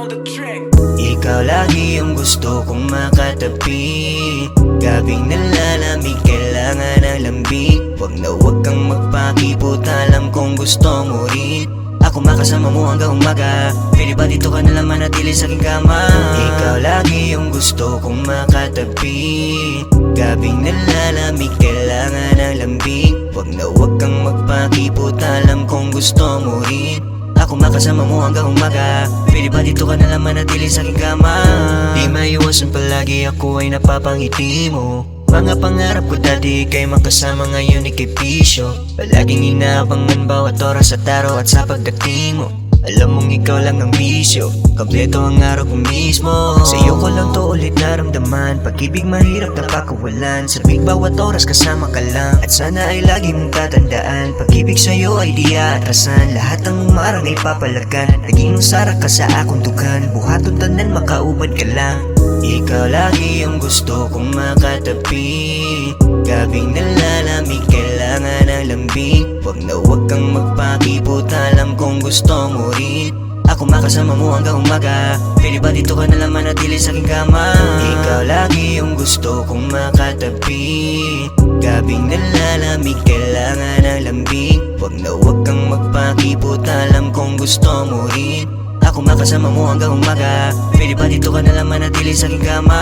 Ikaw lagi yung gusto kong makatabi. Gabing nalalamig, kailangan ng lambing. Wag kang magpakipot, alam kong gusto mo rin. Ako makasama mo hanggang umaga. Pwede ba dito ka nalang manatili sa aking kama? Ikaw lagi yung gusto kong makatabi. Gabing nalalamig, kailangan ng lambing. Wag kang magpakipot, alam kong gusto mo rin. Ako makasama mo hanggang umaga. Pwede ba dito ka nalang manatili sa aking kama? Di maiwasan palagi ako ay napapangiti mo. Mga pangarap ko dati kay makasama, ngayon ikay pisyo. Palaging inaabangan bawat oras at araw at sa pagdating mo. Alam mong ikaw lang ang bisyo, kompleto ang araw ko mismo. Sa'yo ko lang to ulit naramdaman. Pag-ibig mahirap na pakawalan. Sabik bawat oras kasama ka lang. At sana ay lagi mong tatandaan, pag-ibig sa'yo ay di aatrasan. Lahat ng umarang ay papalagan. Naging usara ka sa akong dugan. Buhaton tanan makaubad ka lang. Ikaw lagi yung gusto kong makatabi. Gabing nalalamig, kailangan ng lambing. Wag kang magpakipot, alam kong gusto mo rin. Ako makasama mo hanggang umaga. Pwede ba dito ka nalang manatili sa aking kama? Ikaw lagi yung gusto kong makatabi. Gabing nalalamig, kailangan ng lambing. Wag kang magpakipot, alam kong gusto mo rin. Ako makasama mo hanggang umaga. Pwede ba dito ka nalang manatili sa aking kama?